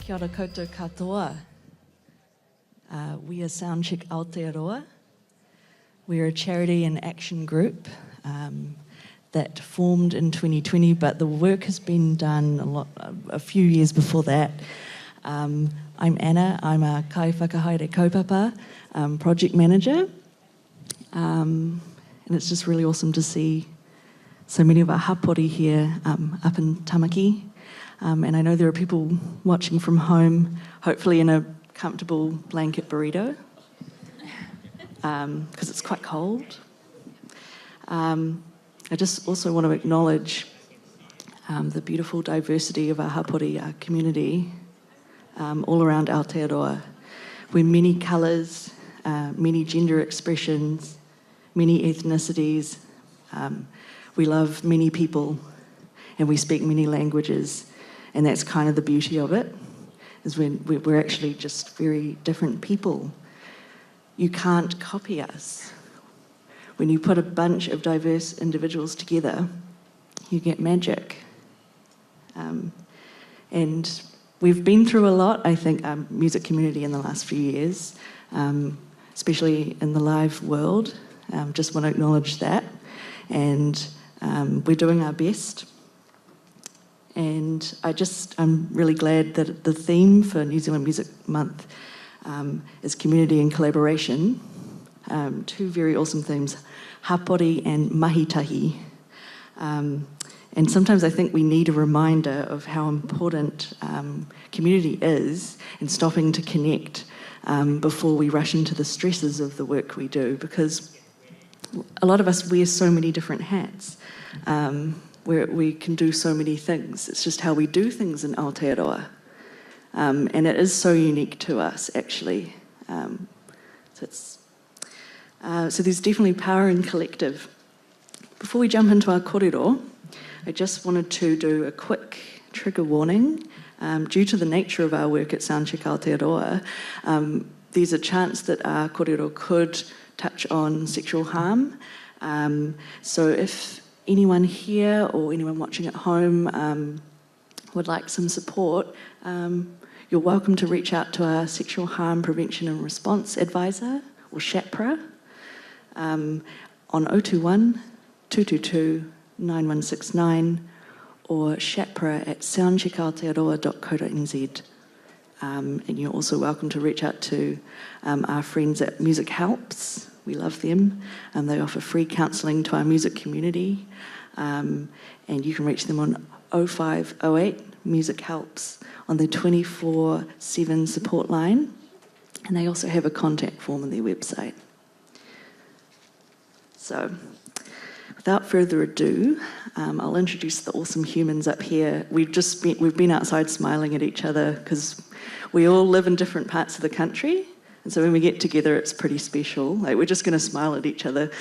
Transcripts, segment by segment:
Kia ora koutou katoa. We are SoundCheck Aotearoa. We are a charity and action group that formed in 2020, but the work has been done a few years before that. I'm Anna. I'm a kai whakahaere kaupapa project manager. And it's just really awesome to see so many of our hapori here up in Tamaki. And I know there are people watching from home, hopefully in a comfortable blanket burrito, because it's quite cold. I just also want to acknowledge the beautiful diversity of our hapori, our community, all around Aotearoa. We're many colours, many gender expressions, many ethnicities. We love many people, and we speak many languages. And that's kind of the beauty of it, is when we're actually just very different people. You can't copy us. When you put a bunch of diverse individuals together, you get magic. And we've been through a lot, I think, our music community in the last few years, especially in the live world. Just want to acknowledge that. And we're doing our best. And I'm really glad that the theme for New Zealand Music Month is community and collaboration. Two very awesome themes, hapori and mahitahi. And sometimes I think we need a reminder of how important community is and stopping to connect before we rush into the stresses of the work we do, because a lot of us wear so many different hats. Where we can do so many things. It's just how we do things in Aotearoa. And it is so unique to us, actually. So there's definitely power in collective. Before we jump into our kōrero, I just wanted to do a quick trigger warning. Due to the nature of our work at SoundCheck Aotearoa, there's a chance that our kōrero could touch on sexual harm. So if anyone here or anyone watching at home would like some support, you're welcome to reach out to our Sexual Harm Prevention and Response Advisor, or SHAPRA, on 021 222 9169, or shapra@soundcheckaotearoa.co.nz. And you're also welcome to reach out to our friends at Music Helps. We love them. They offer free counselling to our music community. And you can reach them on 0508 Music Helps on the 24/7 support line. And they also have a contact form on their website. So, without further ado, I'll introduce the awesome humans up here. We've been outside smiling at each other because we all live in different parts of the country. And so when we get together, it's pretty special. Like, we're just going to smile at each other.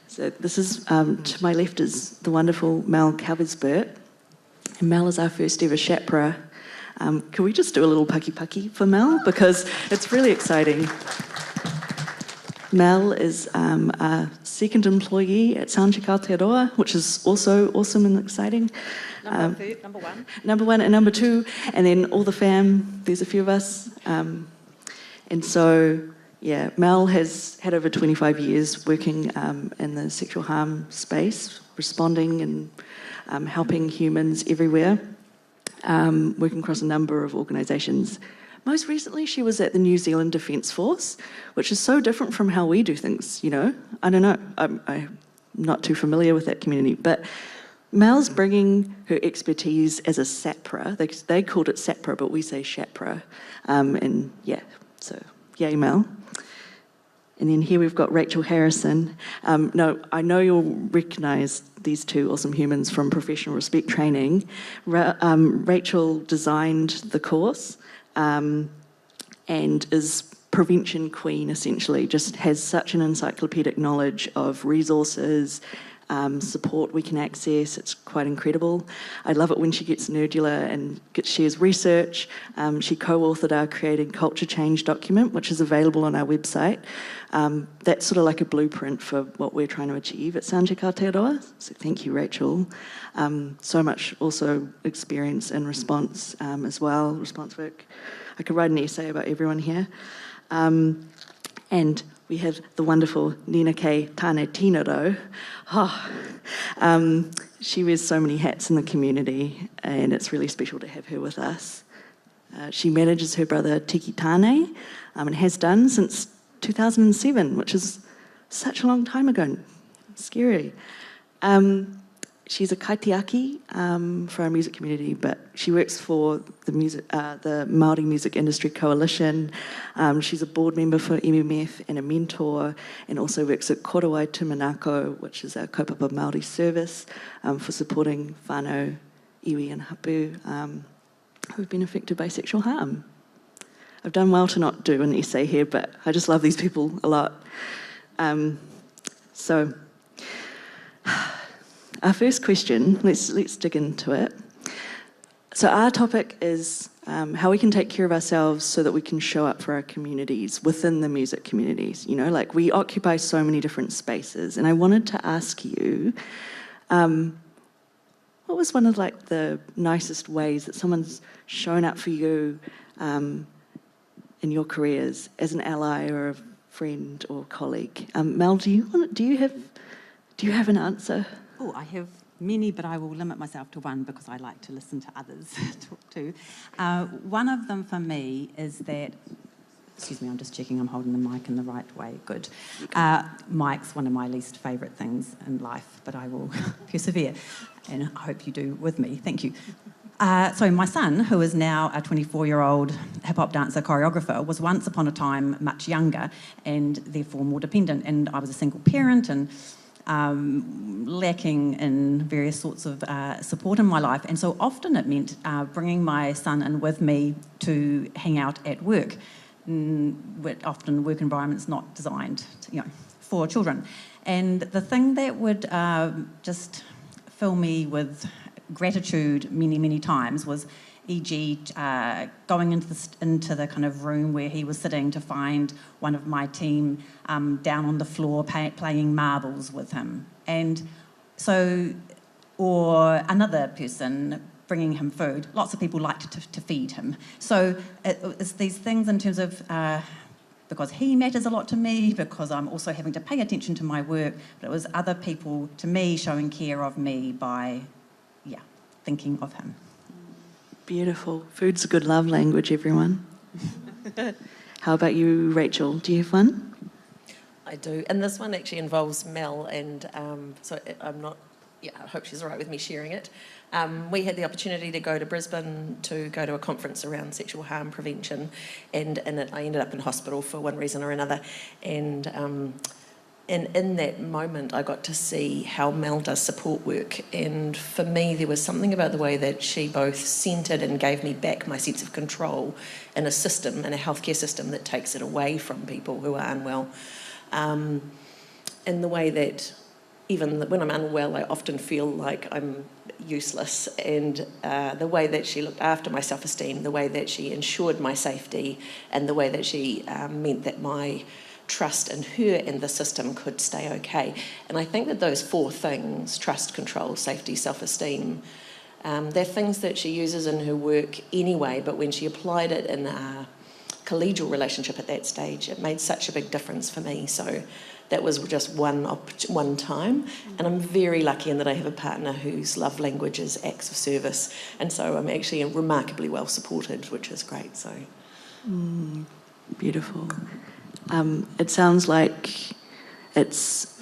So this is, to my left is the wonderful Mel Calvesbert. And Mel is our first ever SHAPRA. Can we just do a little paki for Mel? Because it's really exciting. Mel is our second employee at SoundCheck Aotearoa, which is also awesome and exciting. Number one. Number one and number two, and then all the fam, there's a few of us. And so, yeah, Mel has had over 25 years working in the sexual harm space, responding and helping humans everywhere, working across a number of organisations. Most recently, she was at the New Zealand Defence Force, which is so different from how we do things, you know. I don't know, I'm not too familiar with that community, but Mel's bringing her expertise as a SAPRA. They called it SAPRA, but we say SHAPRA. And yeah, so yay, Mel. And then here we've got Rachel Harrison. No, I know you'll recognise these two awesome humans from Professional Respect Training. Rachel designed the course and is prevention queen, essentially, just has such an encyclopedic knowledge of resources, support we can access. It's quite incredible. I love it when she gets nerdular and shares research. She co-authored our Creating Culture Change document, which is available on our website. That's sort of like a blueprint for what we're trying to achieve at SoundCheck Aotearoa. So thank you, Rachel. So much also experience in response as well, response work. I could write an essay about everyone here. And we have the wonderful Ninakaye Taane-Tinorau. She wears so many hats in the community, and it's really special to have her with us. She manages her brother Tiki Taane, and has done since 2007, which is such a long time ago. Scary. She's a kaitiaki for our music community, but she works for the Māori Music Industry Coalition. She's a board member for MMF and a mentor, and also works at Korowai Tumanako, which is our kaupapa Māori service, for supporting whānau, iwi and hapu who've been affected by sexual harm. I've done well to not do an essay here, but I just love these people a lot. So, our first question, let's dig into it. So our topic is how we can take care of ourselves so that we can show up for our communities within the music communities. You know, like we occupy so many different spaces, and I wanted to ask you, what was one of like the nicest ways that someone's shown up for you in your careers as an ally or a friend or colleague? Mel, do you have an answer? Oh, I have many, but I will limit myself to one because I like to listen to others talk too. One of them for me is that, excuse me, I'm just checking I'm holding the mic in the right way. Good. Mic's one of my least favourite things in life, but I will persevere, and I hope you do with me. Thank you. So my son, who is now a 24-year-old hip-hop dancer choreographer, was once upon a time much younger and therefore more dependent, and I was a single parent and lacking in various sorts of support in my life, and so often it meant bringing my son in with me to hang out at work, often work environments not designed for children. And the thing that would just fill me with gratitude many times was e.g. Going into the kind of room where he was sitting to find one of my team down on the floor playing marbles with him. And so, or another person bringing him food. Lots of people liked to feed him. So it's these things in terms of, because he matters a lot to me, because I'm also having to pay attention to my work, but it was other people, to me, showing care of me by, thinking of him. Beautiful. Food's a good love language, everyone. How about you, Rachel? Do you have one? I do, and this one actually involves Mel, and so I'm not, I hope she's all right with me sharing it. We had the opportunity to go to Brisbane to go to a conference around sexual harm prevention, and I ended up in hospital for one reason or another, and in that moment I got to see how Mel does support work, and for me there was something about the way that she both centred and gave me back my sense of control in a system, in a healthcare system that takes it away from people who are unwell, in the way that even when I'm unwell I often feel like I'm useless, and the way that she looked after my self-esteem, the way that she ensured my safety, and the way that she meant that my trust in her and the system could stay okay. And I think that those four things, trust, control, safety, self-esteem, they're things that she uses in her work anyway, but when she applied it in a collegial relationship at that stage, it made such a big difference for me. So that was just one time, and I'm very lucky in that I have a partner whose love language is acts of service, and so I'm actually remarkably well supported, which is great. So beautiful. It sounds like it's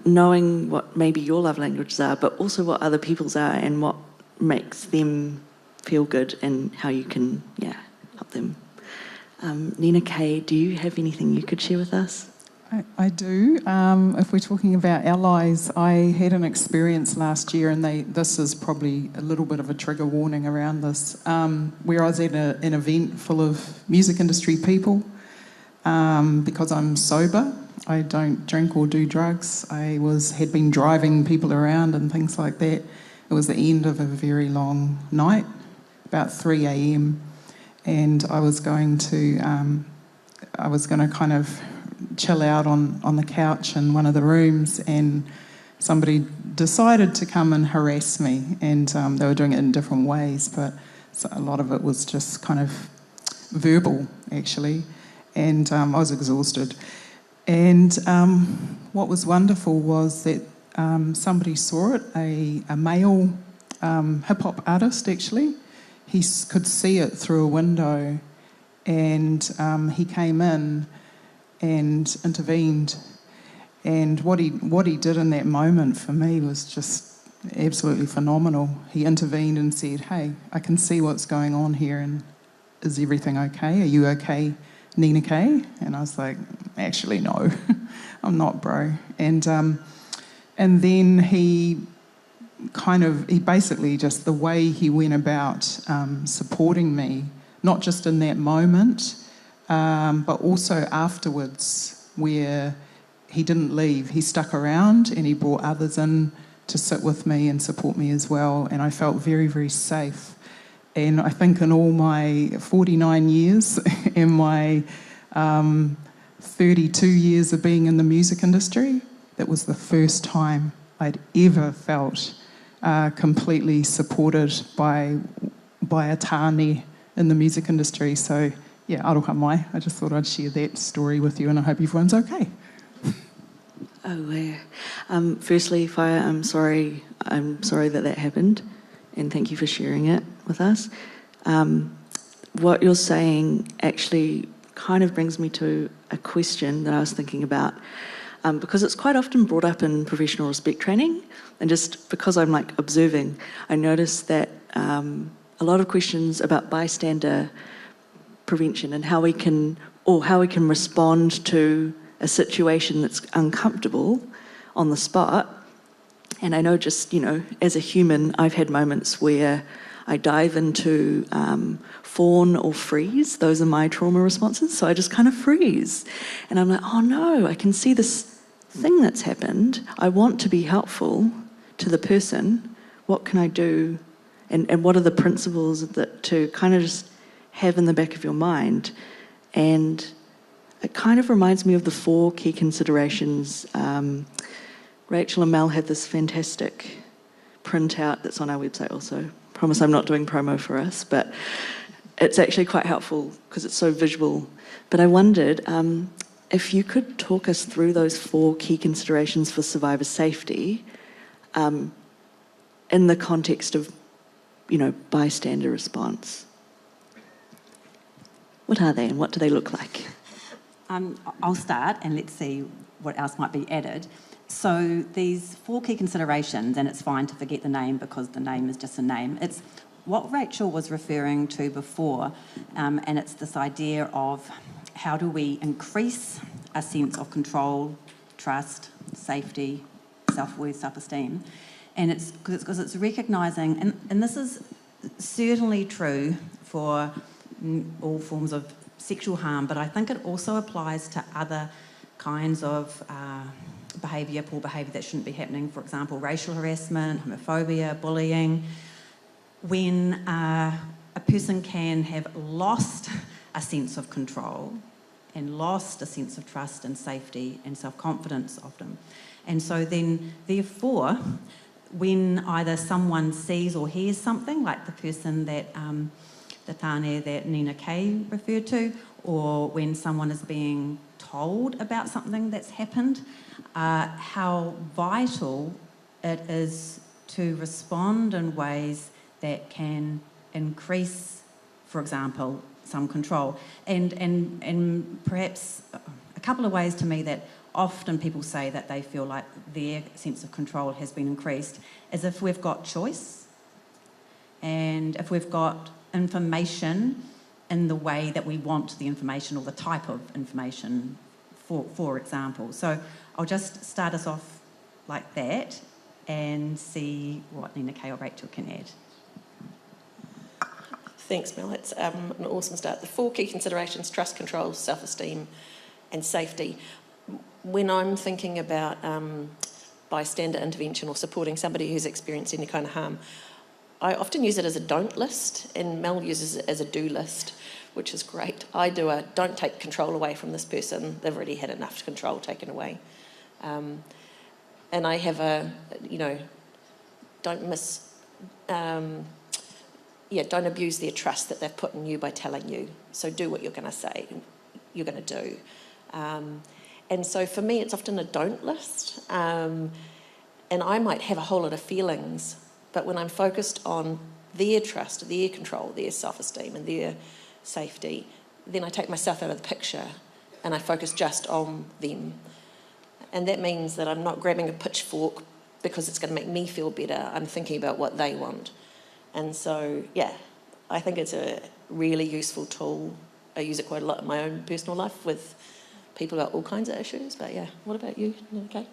knowing what maybe your love languages are, but also what other people's are and what makes them feel good and how you can, help them. Ninakaye, do you have anything you could share with us? I do. If we're talking about allies, I had an experience last year, and this is probably a little bit of a trigger warning around this, where I was at an event full of music industry people. Because I'm sober, I don't drink or do drugs. I had been driving people around and things like that. It was the end of a very long night, about 3 a.m, and I was going to kind of chill out on the couch in one of the rooms, and somebody decided to come and harass me, and they were doing it in different ways, but a lot of it was just kind of verbal, actually, and I was exhausted. And what was wonderful was that somebody saw it, a male hip-hop artist, actually. He could see it through a window, and he came in and intervened. And what he did in that moment for me was just absolutely phenomenal. He intervened and said, "Hey, I can see what's going on here, and is everything okay? Are you okay, Ninakaye?" And I was like, "Actually, no, I'm not, bro." And then he basically, just the way he went about supporting me, not just in that moment, but also afterwards, where he didn't leave. He stuck around and he brought others in to sit with me and support me as well, and I felt very, very safe. And I think in all my 49 years and my 32 years of being in the music industry, that was the first time I'd ever felt completely supported by a tāne in the music industry. So, yeah, aroha mai. I just thought I'd share that story with you, and I hope everyone's okay. Oh, yeah. Firstly, Whaia, I'm sorry that happened, and thank you for sharing it with us. What you're saying actually kind of brings me to a question that I was thinking about, because it's quite often brought up in professional respect training, and just because I'm observing, I noticed that a lot of questions about bystander prevention and how we can respond to a situation that's uncomfortable on the spot. And I know, just, as a human, I've had moments where I dive into fawn or freeze. Those are my trauma responses. So I just kind of freeze. And I'm like, oh no, I can see this thing that's happened. I want to be helpful to the person. What can I do? And what are the principles that to kind of just have in the back of your mind? And it kind of reminds me of the 4 key considerations. Rachel and Mel had this fantastic printout that's on our website also. Promise I'm not doing promo for us, but it's actually quite helpful because it's so visual. But I wondered if you could talk us through those 4 key considerations for survivor safety in the context of, bystander response. What are they and what do they look like? I'll start and let's see what else might be added. So these 4 key considerations, and it's fine to forget the name because the name is just a name. It's what Rachel was referring to before, and it's this idea of how do we increase a sense of control, trust, safety, self-worth, self-esteem. And it's because it's recognising, and this is certainly true for all forms of sexual harm, but I think it also applies to other kinds of behaviour, poor behaviour that shouldn't be happening. For example, racial harassment, homophobia, bullying. When a person can have lost a sense of control and lost a sense of trust and safety and self-confidence often. And so then, therefore, when either someone sees or hears something, like the person that the tāne that Ninakaye referred to, or when someone is being told about something that's happened, how vital it is to respond in ways that can increase, for example, some control. And perhaps a couple of ways to me that often people say that they feel like their sense of control has been increased is if we've got choice and if we've got information in the way that we want the information or the type of information, for example. So I'll just start us off like that and see what Ninakaye or Rachel can add. Thanks, Mel. It's an awesome start. The 4 key considerations: trust, control, self-esteem and safety. when I'm thinking about bystander intervention or supporting somebody who's experienced any kind of harm, I often use it as a don't list, and Mel uses it as a do list, which is great. I do a don't take control away from this person. They've already had enough control taken away. And I have a, don't abuse their trust that they've put in you by telling you. So do what you're going to say, you're going to do. And so for me, it's often a don't list. And I might have a whole lot of feelings, but when I'm focused on their trust, their control, their self-esteem and their safety, then I take myself out of the picture and I focus just on them. And that means that I'm not grabbing a pitchfork because it's going to make me feel better. I'm thinking about what they want. And so, yeah, I think it's a really useful tool. I use it quite a lot in my own personal life with people about all kinds of issues. But yeah, what about you, Ninakaye?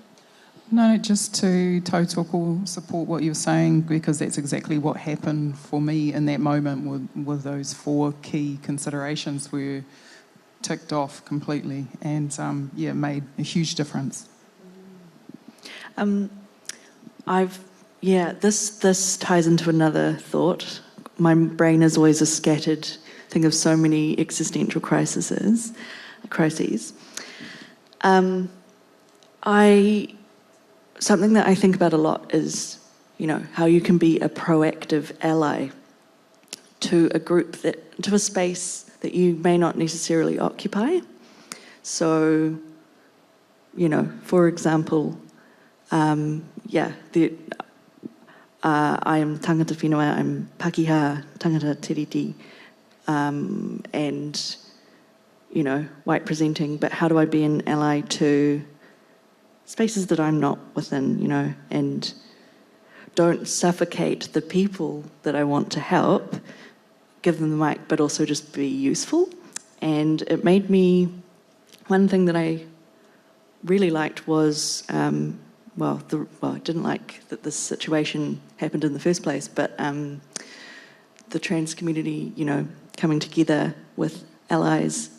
No, just to tautoko support what you're saying, because that's exactly what happened for me in that moment with those 4 key considerations were ticked off completely and, made a huge difference. This ties into another thought. My brain is always a scattered thing of so many existential crises. Something that I think about a lot is, how you can be a proactive ally to a group to a space that you may not necessarily occupy. So, for example, I am tangata whenua, I'm Pakeha, tangata tiriti, and, white presenting, but how do I be an ally to spaces that I'm not within, and don't suffocate the people that I want to help, give them the mic, but also just be useful. And it made me, one thing that I really liked was, I didn't like that this situation happened in the first place, but the trans community, coming together with allies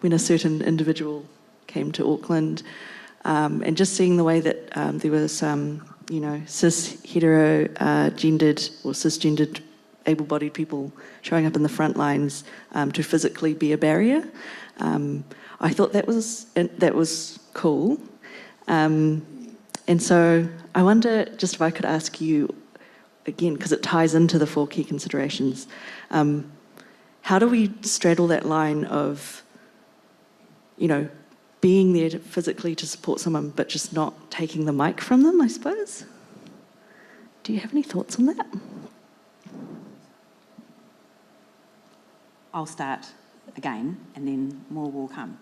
when a certain individual came to Auckland, and just seeing the way that there was some, cisgendered, able-bodied people showing up in the front lines to physically be a barrier. I thought that was cool. And so I wonder just if I could ask you again, because it ties into the 4 key considerations, how do we straddle that line of, being there physically to support someone but just not taking the mic from them, I suppose? Do you have any thoughts on that? I'll start again and then more will come.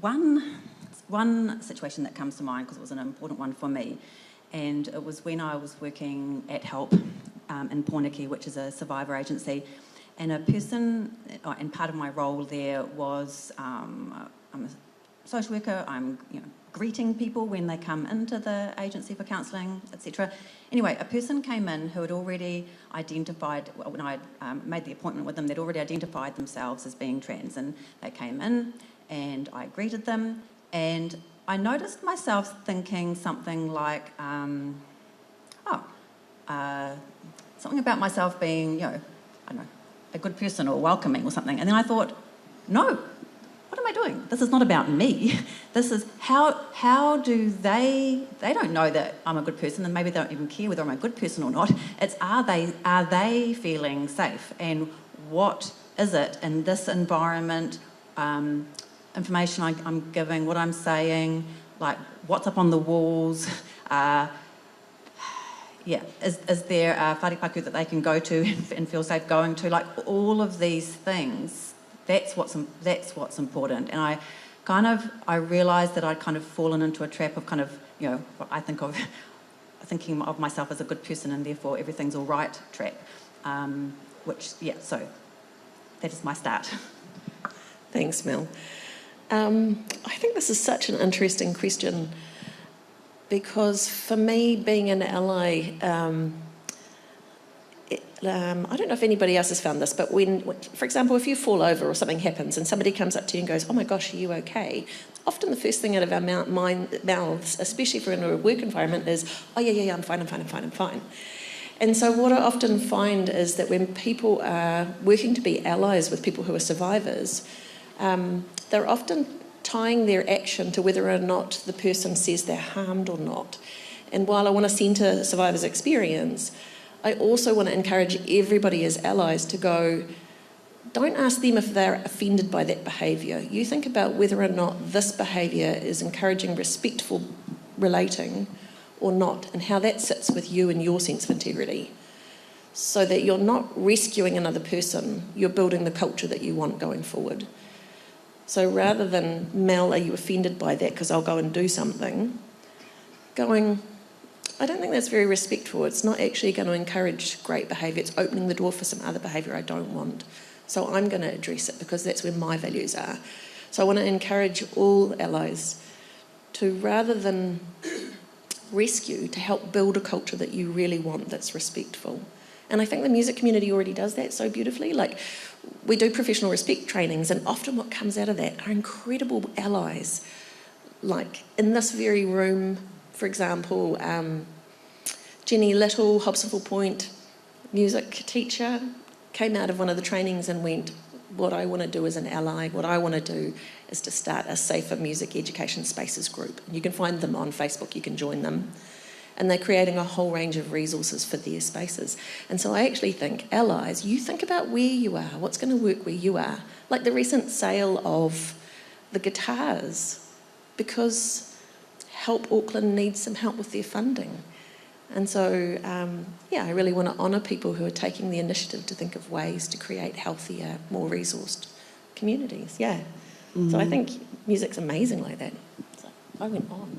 One situation that comes to mind, because it was an important one for me, and it was when I was working at HELP in Pōneke, which is a survivor agency, and a person, and part of my role there was, I'm a social worker, I'm greeting people when they come into the agency for counselling, etc. Anyway, a person came in who had already identified, when I made the appointment with them, they'd already identified themselves as being trans, and they came in and I greeted them, and I noticed myself thinking something like, something about myself being, I don't know, a good person or welcoming or something. And then I thought, no, what am I doing? This is not about me. This is how do they don't know that I'm a good person, and maybe they don't even care whether I'm a good person or not. It's are they feeling safe? And what is it in this environment, information I'm giving, what I'm saying, like what's up on the walls, is there a wharepaku that they can go to and feel safe going to? Like all of these things, that's what's important. And I realised that I'd kind of fallen into a trap of kind of, what I think of thinking of myself as a good person and therefore everything's all right trap. So that is my start. Thanks, Mel. I think this is such an interesting question, because for me, being an ally, I don't know if anybody else has found this, but when, for example, if you fall over or something happens and somebody comes up to you and goes, "Oh my gosh, are you okay?" Often the first thing out of our mouths, especially if we're in a work environment, is, "Oh yeah, I'm fine." And so what I often find is that when people are working to be allies with people who are survivors, they're often tying their action to whether or not the person says they're harmed or not. And while I want to centre survivors' experience, I also want to encourage everybody as allies to go, don't ask them if they're offended by that behaviour. You think about whether or not this behaviour is encouraging respectful relating or not, and how that sits with you and your sense of integrity. So that you're not rescuing another person, you're building the culture that you want going forward. So rather than, "Mel, are you offended by that because I'll go and do something?" going, "I don't think that's very respectful. It's not actually going to encourage great behaviour. It's opening the door for some other behaviour I don't want. So I'm going to address it because that's where my values are." So I want to encourage all allies to, rather than rescue, to help build a culture that you really want that's respectful. And I think the music community already does that so beautifully. Like, we do professional respect trainings, and often what comes out of that are incredible allies. Like, in this very room, for example, Jenny Little, Hobsonville Point music teacher, came out of one of the trainings and went, "What I want to do as an ally, what I want to do is to start a safer music education spaces group." And you can find them on Facebook, you can join them. And they're creating a whole range of resources for their spaces. And so I actually think, allies, you think about where you are, what's going to work where you are. Like the recent sale of the guitars, because Help Auckland needs some help with their funding. And so, I really want to honour people who are taking the initiative to think of ways to create healthier, more resourced communities. Yeah. So I think music's amazing like that. So I went on.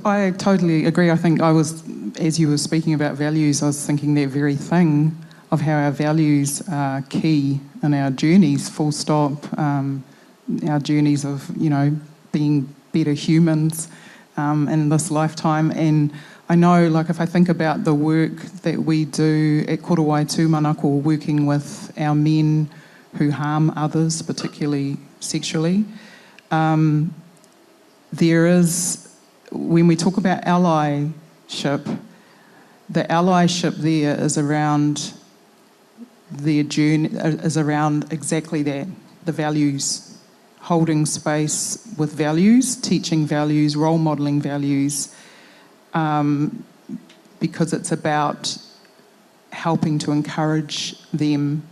I totally agree. I think as you were speaking about values, I was thinking that very thing of how our values are key in our journeys, full stop, our journeys of, being better humans in this lifetime. And I know, like, if I think about the work that we do at Korowai Tūmanako, working with our men who harm others, particularly sexually, there is, when we talk about allyship, the allyship there is around their journey, is around exactly that, the values, holding space with values, teaching values, role modelling values, because it's about helping to encourage them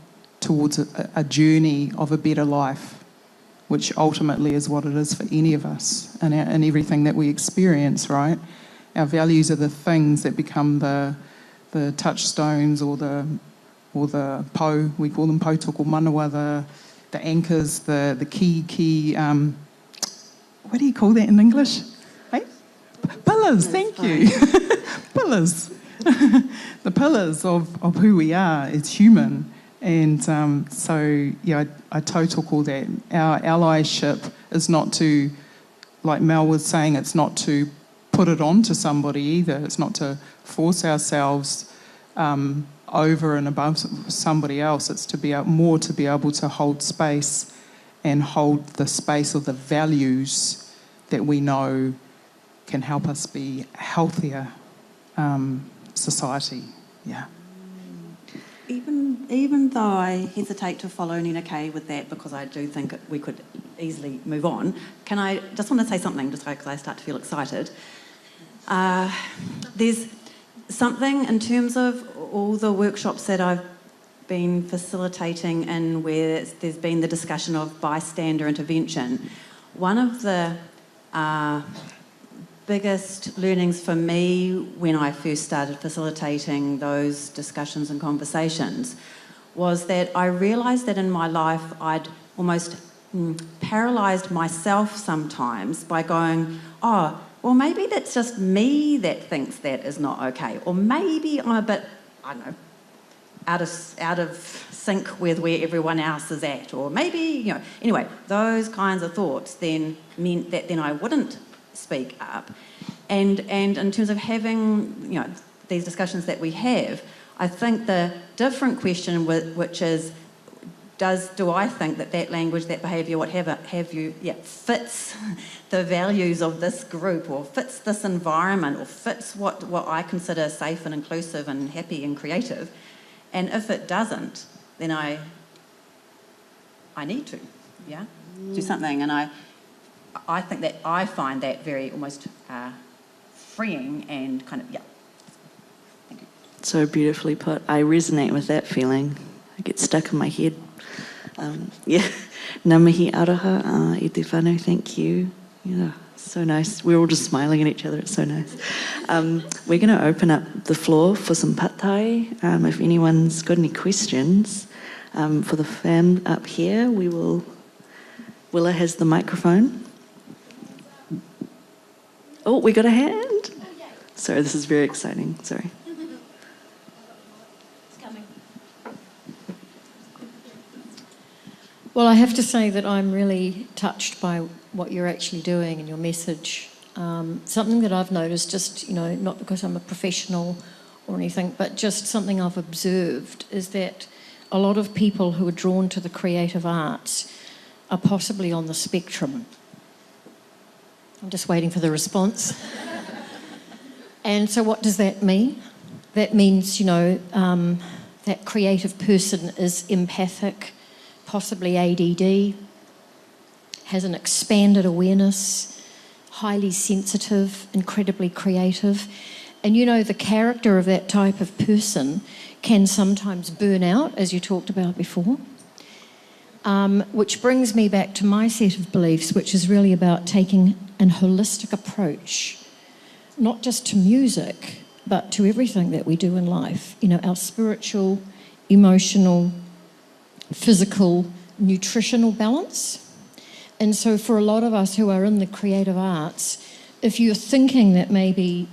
towards a journey of a better life, which ultimately is what it is for any of us and everything that we experience, right? Our values are the things that become the touchstones or the po, we call them po toko manawa, the anchors, the key, what do you call that in English? Hey? Pillars, thank you. Pillars. The pillars of who we are as human. And I totally call that. Our allyship is not to, like Mel was saying, it's not to put it on to somebody either. It's not to force ourselves over and above somebody else. It's to be more to be able to hold space and hold the space of the values that we know can help us be a healthier society. Yeah. Even though I hesitate to follow Ninakaye with that because I do think we could easily move on, can I just want to say something just because I start to feel excited. There's something in terms of all the workshops that I've been facilitating and where there's been the discussion of bystander intervention. One of the biggest learnings for me when I first started facilitating those discussions and conversations was that I realised that in my life I'd almost paralysed myself sometimes by going, oh, well, maybe that's just me that thinks that is not okay, or maybe I'm a bit, I don't know, out of sync with where everyone else is at, or maybe, anyway, those kinds of thoughts then meant that then I wouldn't speak up. And in terms of having, these discussions that we have, I think the different question, which is, do I think that language, that behaviour, what have you, fits the values of this group, or fits this environment, or fits what I consider safe and inclusive and happy and creative? And if it doesn't, then I need to, do something. And I think that I find that very almost freeing and kind of, Thank you. So beautifully put. I resonate with that feeling. I get stuck in my head. Ngā mihi aroha I te whānau, thank you. Yeah, so nice. We're all just smiling at each other, it's so nice. We're going to open up the floor for some patai. If anyone's got any questions for the fam up here, Willa has the microphone. Oh, we got a hand. Sorry, this is very exciting, sorry. Well, I have to say that I'm really touched by what you're actually doing and your message. Something that I've noticed, just, not because I'm a professional or anything, but just something I've observed is that a lot of people who are drawn to the creative arts are possibly on the spectrum. I'm just waiting for the response. And so what does that mean? That means, that creative person is empathic, possibly ADD, has an expanded awareness, highly sensitive, incredibly creative. And the character of that type of person can sometimes burn out, as you talked about before. Which brings me back to my set of beliefs, which is really about taking an holistic approach, not just to music, but to everything that we do in life. Our spiritual, emotional, physical, nutritional balance. And so for a lot of us who are in the creative arts, if you're thinking that maybe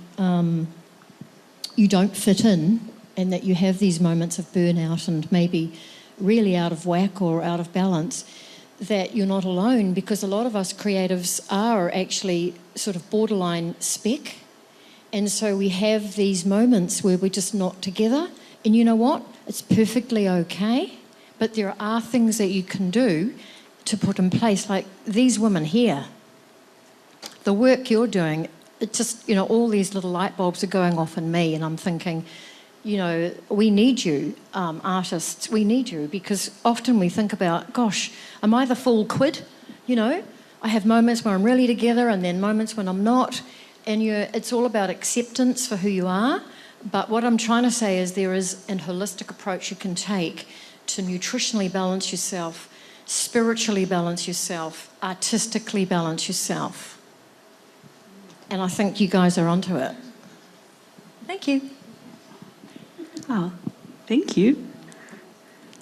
you don't fit in and that you have these moments of burnout and maybe really out of whack or out of balance, that you're not alone, because a lot of us creatives are actually sort of borderline spec. And so we have these moments where we're just not together. And you know what? It's perfectly okay. But there are things that you can do to put in place, like these women here. The work you're doing, it just, all these little light bulbs are going off in me, and I'm thinking, we need you, artists, we need you, because often we think about, gosh, am I the fool quid? I have moments where I'm really together and then moments when I'm not, and it's all about acceptance for who you are. But what I'm trying to say is there is a holistic approach you can take to nutritionally balance yourself, spiritually balance yourself, artistically balance yourself. And I think you guys are onto it. Thank you. Oh, thank you.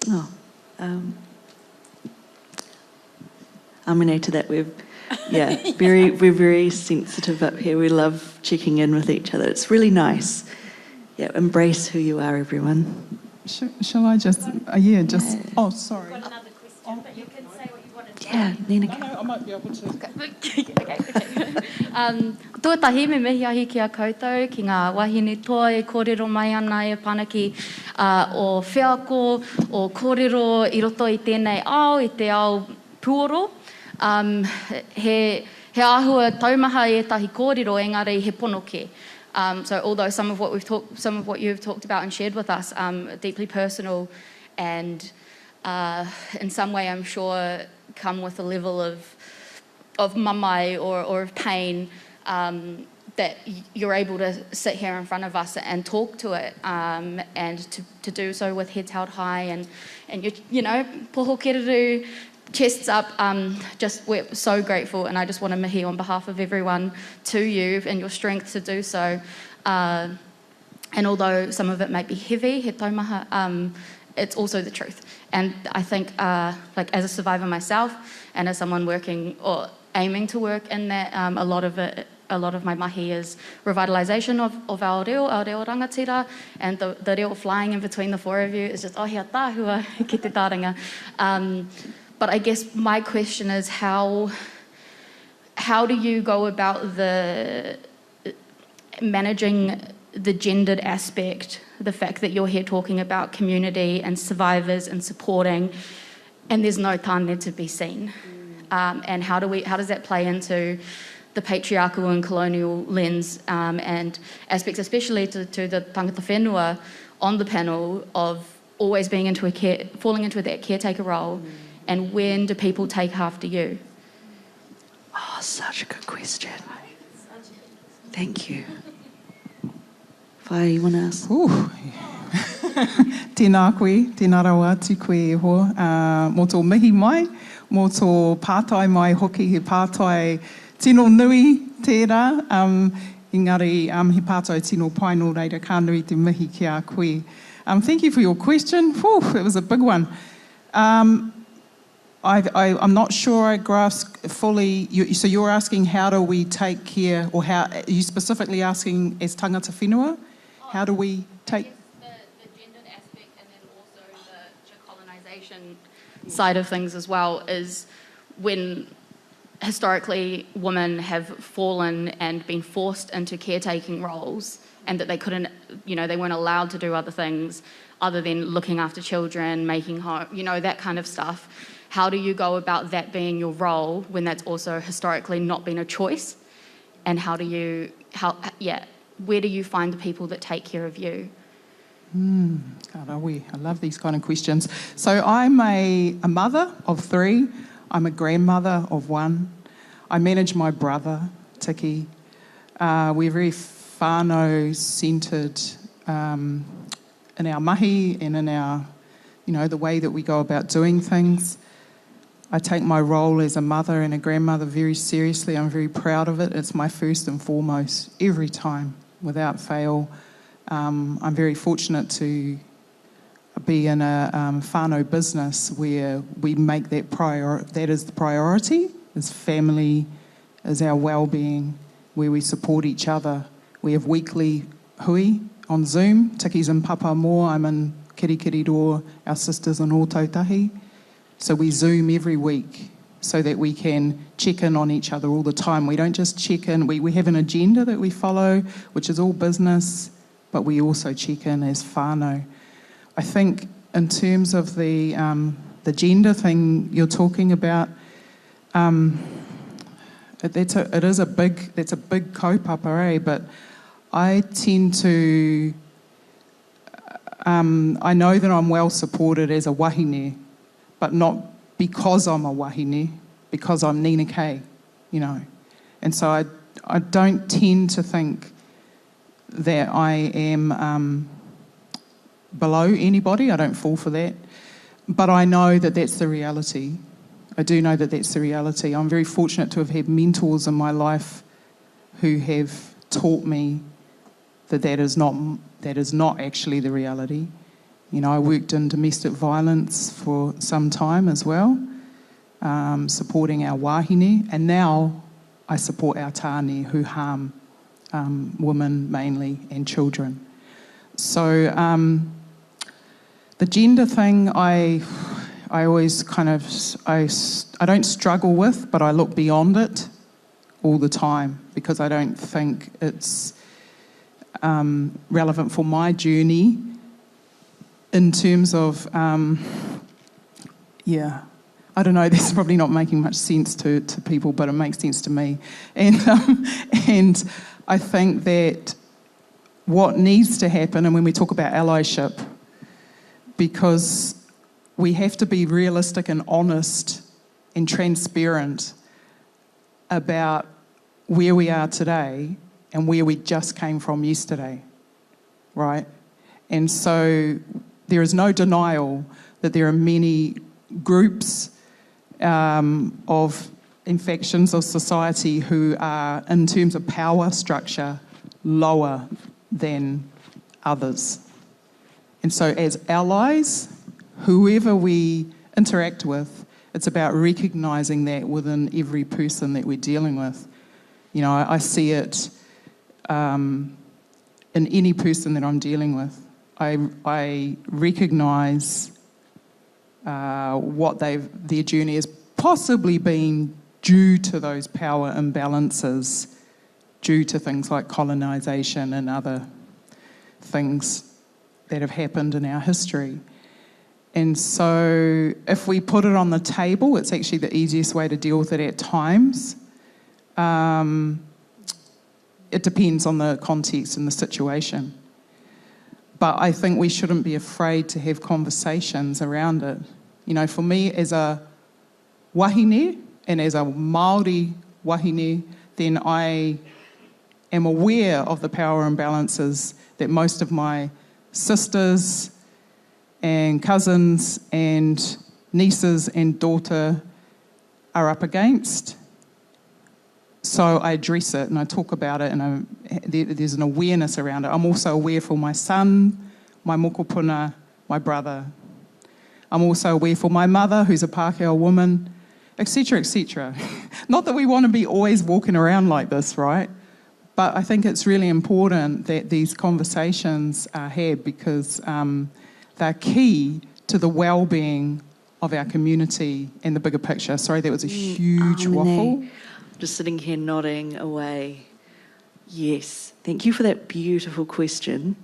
Oh, I'm to that. We're very sensitive up here. We love checking in with each other. It's really nice. Yeah, embrace who you are, everyone. Shall I just, oh, sorry. I've got another question, but you can say what you want to Yeah, Ninakaye. No, I might be able to. Okay. Tuatahi me mihi ahi ki a koutou ki ngā wahine toa e kōrero mai ana e panaki o whiako, o kōrero I roto I tēnei ao, I te ao puoro. He āhua taumaha e tahi kōrero, engari he ponoke. So although some of what you've talked about and shared with us, deeply personal and in some way I'm sure come with a level of mamai or of pain, that you're able to sit here in front of us and talk to it, and to do so with heads held high and poho kereru, chests up. We're so grateful, and I just want to mihi on behalf of everyone to you and your strength to do so. And although some of it might be heavy, he taumaha, it's also the truth. And I think, as a survivor myself, and as someone working or aiming to work in that, a lot of my mahi is revitalisation of our reo rangatira, and the reo flying in between the four of you is just ohia tāhua ki te tāringa. But I guess my question is how do you go about the managing the gendered aspect, the fact that you're here talking about community and survivors and supporting, and there's no tāne to be seen. And how does that play into the patriarchal and colonial lens and aspects, especially to the tangata whenua on the panel of always being falling into that caretaker role, and when do people take after you? Oh, such a good question. Thank you. Whai, you want to ask? Tēnā koe, tēnā rawa atu koe e hoa. Mō tō mihi mai, mō tō pātai mai hoki, he pātai tino nui tērā. Engari, he pātai tino pai nō reira, ka nui te mihi ki a koe. Thank you for your question. It was a big one. I'm not sure I grasp fully. So you're asking how do we take care, or how are you specifically asking as tangata whenua? How do we take... The gendered aspect, and then also the colonisation side of things as well, is when historically women have fallen and been forced into caretaking roles, and that they couldn't, they weren't allowed to do other things other than looking after children, making home, that kind of stuff. How do you go about that being your role when that's also historically not been a choice? And where do you find the people that take care of you? I love these kind of questions. So I'm a mother of 3. I'm a grandmother of 1. I manage my brother, Tiki. We're very whānau-centred in our mahi and in our, the way that we go about doing things. I take my role as a mother and a grandmother very seriously. I'm very proud of it. It's my first and foremost, every time, without fail. I'm very fortunate to be in a whānau business where we make that that is the priority, is family, is our well-being, where we support each other. We have weekly hui on Zoom. Tiki's in Papamoa, I'm in Kirikiriroa, our sisters in Ōtautahi. So we Zoom every week so that we can check in on each other all the time. We don't just check in, we have an agenda that we follow, which is all business, but we also check in as whānau. I think in terms of the gender thing you're talking about, that's a big kaupapa, but I tend to, I know that I'm well supported as a wahine, but not because I'm a wahine, because I'm Ninakaye, And so I don't tend to think that I am below anybody. I don't fall for that. But I know that that's the reality. I do know that that's the reality. I'm very fortunate to have had mentors in my life who have taught me that is not actually the reality. I worked in domestic violence for some time as well, supporting our wahine, and now I support our tāne who harm women mainly and children. So the gender thing, I always I don't struggle with, but I look beyond it all the time because I don't think it's relevant for my journey in terms of, I don't know, this is probably not making much sense to people, but it makes sense to me. And I think that what needs to happen, and when we talk about allyship, because we have to be realistic and honest and transparent about where we are today and where we just came from yesterday, right? And so there is no denial that there are many groups of factions of society who are, in terms of power structure, lower than others. And so as allies, whoever we interact with, it's about recognising that within every person that we're dealing with. I see it in any person that I'm dealing with. I recognise what their journey has possibly been due to those power imbalances, due to things like colonisation and other things that have happened in our history. And so if we put it on the table, it's actually the easiest way to deal with it at times. It depends on the context and the situation. But I think we shouldn't be afraid to have conversations around it. You know, for me as a wahine and as a Māori wahine, then I am aware of the power imbalances that most of my sisters and cousins and nieces and daughter are up against. So I address it and I talk about it, and there's an awareness around it. I'm also aware for my son, my mokopuna, my brother. I'm also aware for my mother, who's a Pākehā woman, etc., etc. Not that we want to be always walking around like this, right? But I think it's really important that these conversations are had, because they're key to the well-being of our community and the bigger picture. Sorry, that was a huge waffle. Just sitting here nodding away. Yes, thank you for that beautiful question.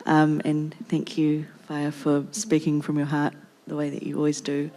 And thank you, Whaia, for speaking from your heart the way that you always do.